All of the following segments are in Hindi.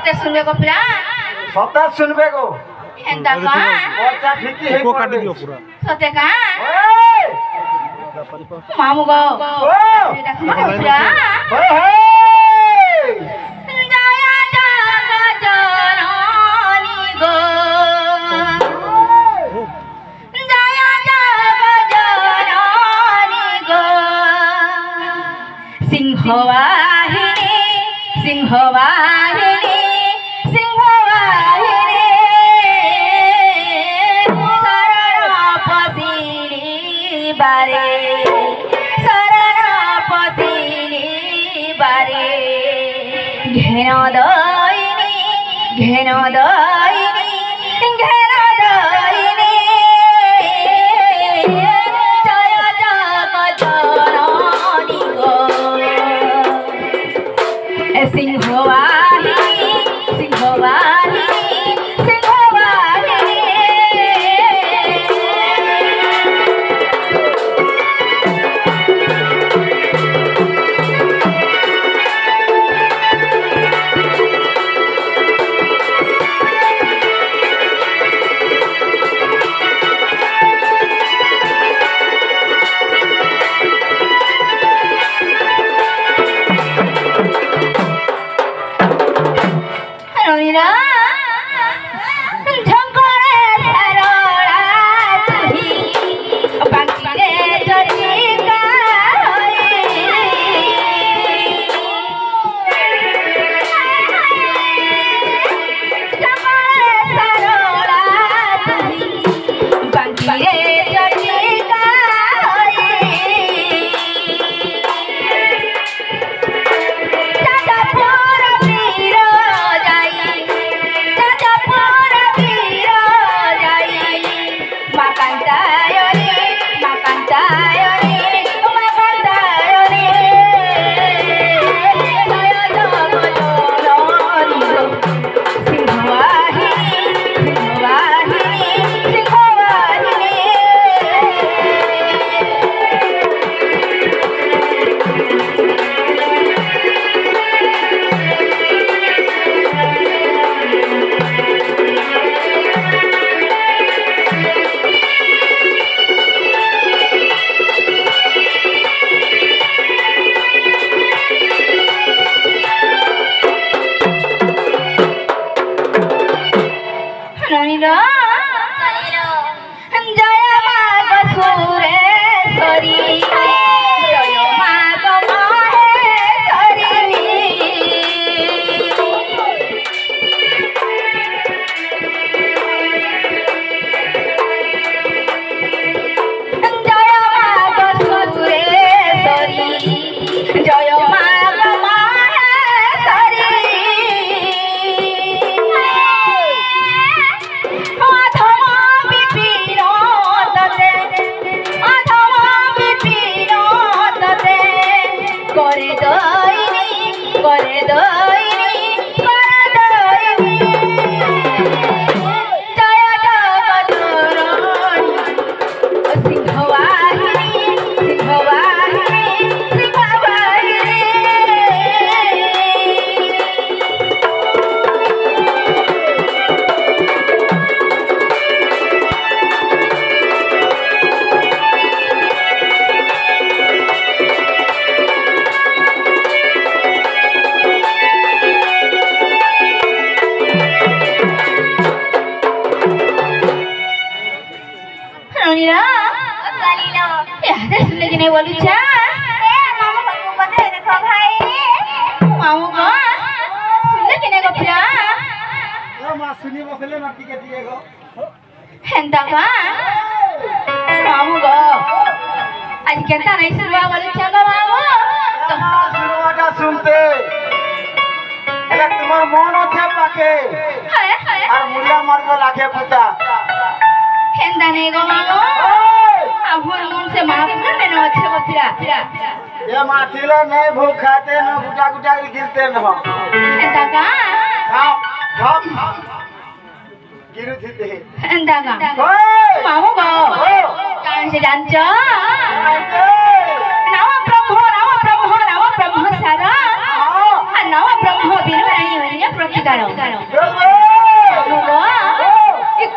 सत्य सुनबे को पिला सत्य सुनबे को हेंदा का अच्छा ठीक है को काट दियो पूरा सत्य का ओए मामू गो एटा सुनबे को पिला ओए जाया जागा जननी गो जाया जागा जननी गो सिंहवाहिनी सिंहवाहिनी सिंहवाहिनी शरण पसिनी बारे शरण पसिनी बारे घेन दइनी घेन दइनी घेन दइनी जय जग जननी गो सिंहवाहिनी सिंहवाहिनी सिंहवाहिनी नहीं बोलू छा मामू को बता देखो भाई मामू को सुनले कि नहीं गपिला ए मा सुनी बसले माटी के दिए गो हेंदा का मामू गो आज केता नहीं सुनवा बोलू छा गो मामू तो सुनवाटा सुनते एला तुम्हार मन আছে পাকে আর মুল্লা মারগো লাখে পুতা हेंदा नहीं गो मामू आभुर मन से महापुर में न अच्छे बपिला ये माथिले नहीं भूख खाते न गुटा गुटा के गिरते न हेंदा का हम गिरु थीते हेंदा का मामू गो कान से जानचो नव ब्रह्म सारा नव ब्रह्म बिनु नहीं होनिया प्रतिकार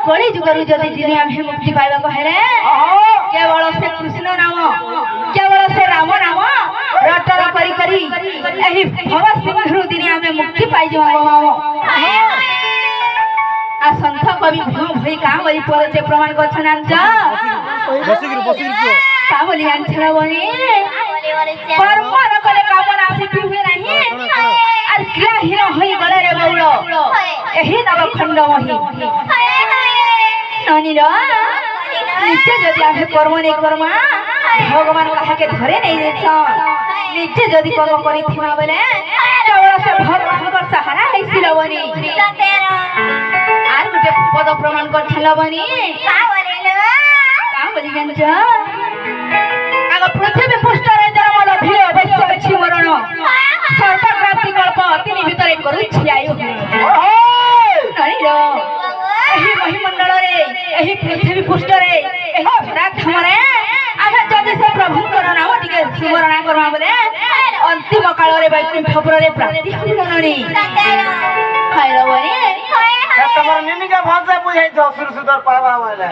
कली जुगरु जदि दिने आमे मुक्ति पाइबा कहे केवल से कृष्ण नाम केवल से राम नाम रटन करी करी एही भव सिंधु दिने आमे मुक्ति पाइ जाबो मामो आ संत कवि भीम भई का बली परते प्रमाण करछन का बोली आंछला बनी कर्म न करे कामना से पिबे नहीं और ग्राही न होई गले रे बौलो एही नव खंड मही ननी रो नित्य जदि आमे कर्म नहीं कर्मा भगवान कहा के धरे नहीं देछ नित्य जदि कर्म करी थिमा बेले केवल से भगवान को सहारा है सिलबनी आर गुटे पद प्रमाण कर छलबनी का बोली गंज आग पृथ्वी पृष्ठरे जन्म लभिले अवश्य अछि मरण सर्व प्राप्ति कल्प तिनि भितरे करू छियायु ननी रो एही महिमंडल रे एही पृथ्वी पृष्ठरे एही धरात हमरे आगे जदि से प्रभु को नाम टिके स्मरण करबा बोले अंतिम काल रे वैकुंठपुर रे प्राप्ति होननी खाइलो बनी तमर निनी के भाषा बुझाइ छ सुरसुदर पावा वाला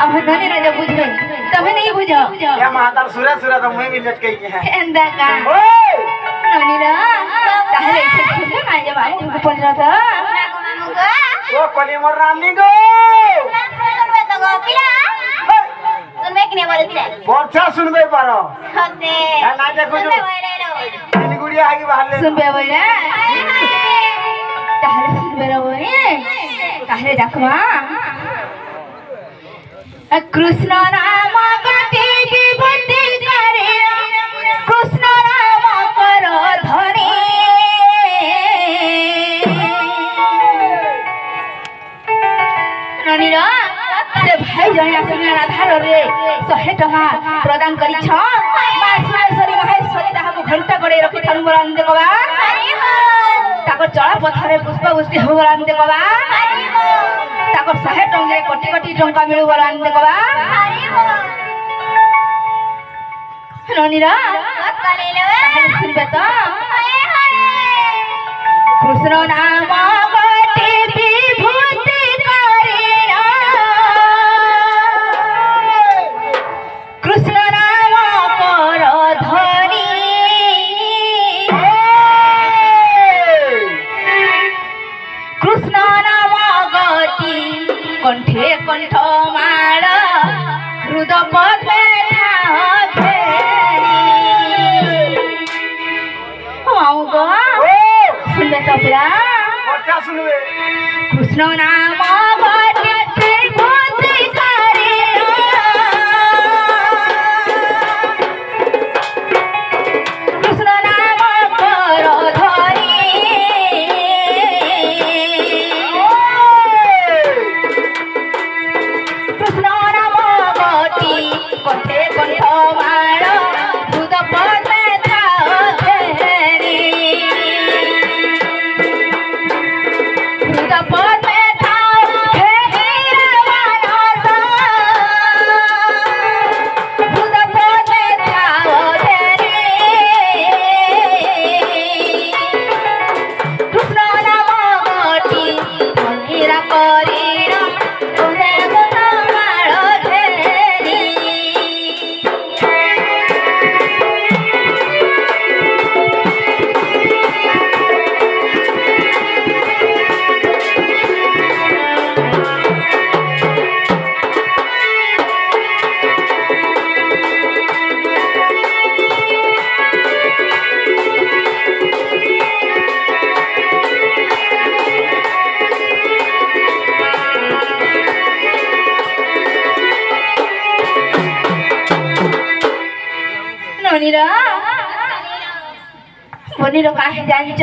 अब ननी रे जब बुझबे तबे नहीं बुझो या महातार सुरा सुरा तो मुई भी लटके है एंदा का ओए ननी रे ताहले से सुन ना जब आई को पड़ था ओ कली मोर रानी गो सुनबे तो गोपिला सुनबे कि नहीं बोलते वर्षा सुनबे पारो होते ना देखो जो तीन गुड़िया आगे बाहर ले सुनबे बोले ताहले सुनबे रे बोले ताहले डाकवा कृष्ण नाम गति विभूति करे कृष्ण नाम कर धरे ननीरा से भाई जने आसना आधार रे 100 टका प्रदान करी छ मासुरेश्वरी महेश्वरी ताहा को घंटा गडे रखि थानु बरान देखबा ताको चला पथरे पुष्प उष्टि हो बरान देखबा ताको 100 टंगे कोटी कोटी टंका मिलु बरान देखबा ननीरा सुनबे तो कृष्ण नाम गति विभूति कृष्ण नाम कर धरी कृष्ण नाम गति कंठे कंठ माल हृद पद्मे सुनबे तो पूरा सुनबे कृष्ण नाम गति विभूति करे कृष्ण नाम कर धरी कृष्ण नाम गति कंठे कंठ माल हृद पद्मे बनी काहे जानिछ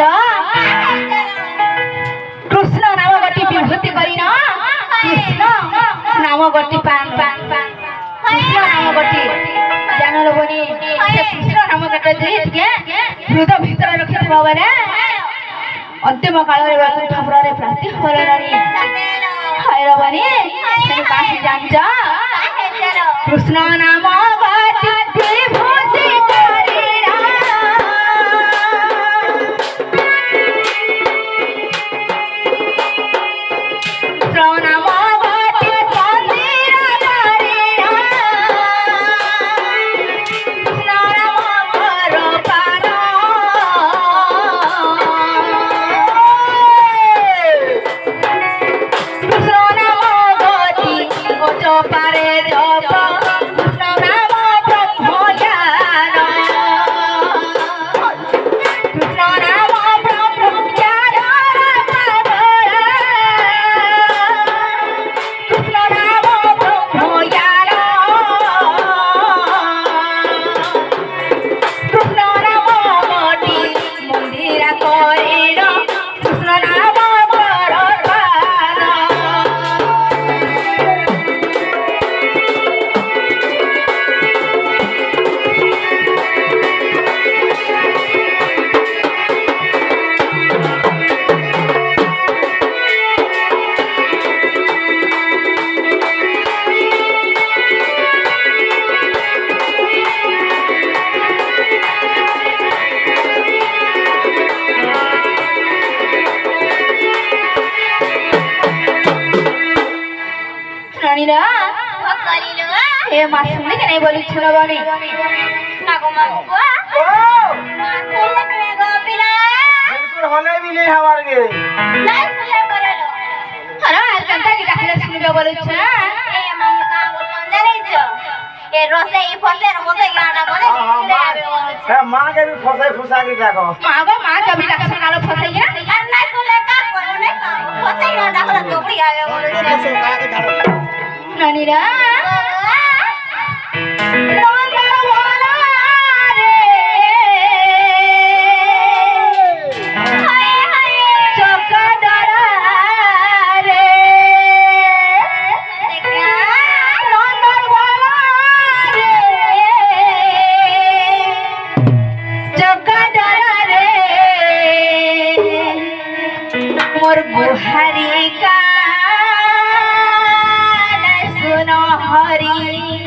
कृष्ण नाम गति विभूति करिन कृष्ण नाम गति पान पान कृष्ण नाम गति जानल बनी से कृष्ण नाम गति जीत के हृदय भीतर रखिथबा बने अंतिम काल रे वैकुंठपुर रे प्राप्ति होलनी हायरो बनी से काहे जानिछ कृष्ण नाम गति विभूति करिन ননিরা এ মা শুনে কেন বলি ছিল বনি बिल्कुल होले भी नहीं हमारे के अरे आज कंटा की डाकले सुनबे बोले छ ए रोसे ई फसे र मोसे गाना बोले है मां के भी फसे फुसा के देखो माँ कभी डाक्टर नालो फसाई है अन्ना सुले का करो ने फसे गाना डाकला टोपी आवे बोले ननीरा मोर गुहारी का सुनो हरी